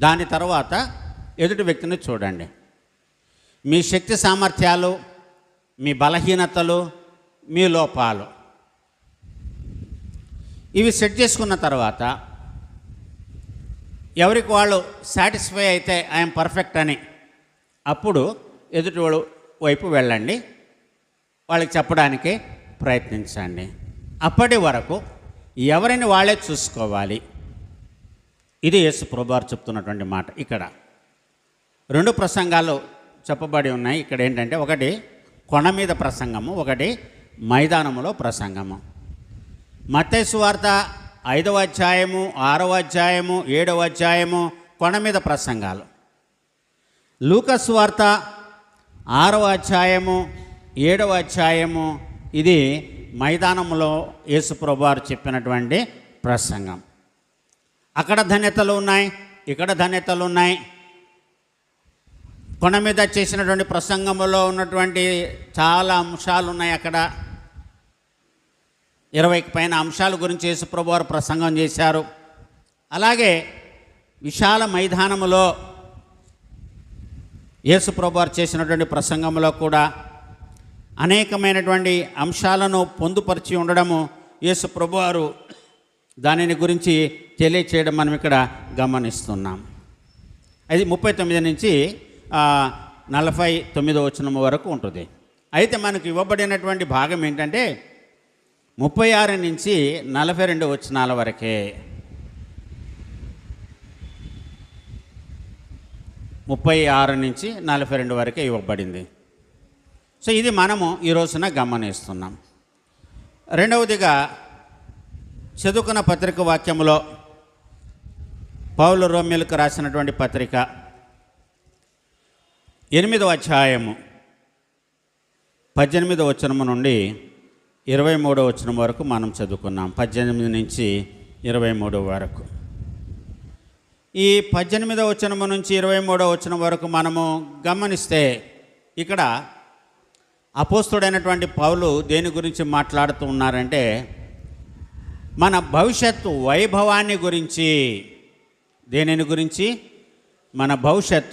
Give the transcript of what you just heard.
దాని తర్వాత ఎదుటి వ్యక్తిని చూడండి. మీ శక్తి సామర్థ్యాలు, మీ బలహీనతలు, మీ లోపాలు ఇవి సెట్ చేసుకున్న తర్వాత ఎవరికి వాళ్ళు సాటిస్ఫై అయితే ఐఎమ్ పర్ఫెక్ట్ అని అప్పుడు ఎదుటి వైపు వెళ్ళండి, వాళ్ళకి చెప్పడానికి ప్రయత్నించండి. అప్పటి వరకు ఎవరిని వాళ్ళే చూసుకోవాలి. ఇది యేసు ప్రభువారు చెప్తున్నటువంటి మాట. ఇక్కడ 2 ప్రసంగాలు చెప్పబడి ఉన్నాయి. ఇక్కడ ఏంటంటే ఒకటి కొండ మీద ప్రసంగము, ఒకటి మైదానములో ప్రసంగము. మత్తయి సువార్త 5వ అధ్యాయము, 6వ అధ్యాయము, 7వ అధ్యాయము కొండ మీద ప్రసంగాలు. లూకా సువార్త 6వ అధ్యాయము, 7వ అధ్యాయము ఇది మైదానంలో యేసు ప్రభువారు చెప్పినటువంటి ప్రసంగం. అక్కడ ధన్యతలు ఉన్నాయి, ఇక్కడ ధన్యతలు ఉన్నాయి. కొండ మీద చేసినటువంటి ప్రసంగంలో ఉన్నటువంటి చాలా అంశాలు ఉన్నాయి. అక్కడ 20కి పైన అంశాల గురించి యేసు ప్రభువారు ప్రసంగం చేశారు. అలాగే విశాల మైదానములో యేసు ప్రభువారు చేసినటువంటి ప్రసంగంలో కూడా అనేకమైనటువంటి అంశాలను పొందుపరిచి ఉండడము యేసు ప్రభువారు దానిని గురించి తెలియచేయడం మనం ఇక్కడ గమనిస్తున్నాం. అది 39 నుంచి 49వ వచనం వరకు ఉంటుంది. అయితే మనకు ఇవ్వబడినటువంటి భాగం ఏంటంటే 36 నుంచి 42 వచనాల వరకే. 36 నుంచి 42 వరకే ఇవ్వబడింది. సో ఇది మనము ఈ రోజున గమనిస్తున్నాం. రెండవదిగా చదువుకున్న పత్రిక వాక్యములో పౌలు రోమీయులకు రాసినటువంటి పత్రిక 8వ అధ్యాయము 18వ వచనము నుండి 23వ వచనం వరకు మనం చదువుకున్నాం. 18 నుంచి 23 వరకు. ఈ 18వ వచనము నుంచి 23వ వచనం వరకు మనము గమనిస్తే ఇక్కడ అపోస్తుడైనటువంటి పౌలు దేని గురించి మాట్లాడుతూ ఉన్నారంటే మన భవిష్యత్తు వైభవాన్ని గురించి. దేనిని గురించి? మన భవిష్యత్తు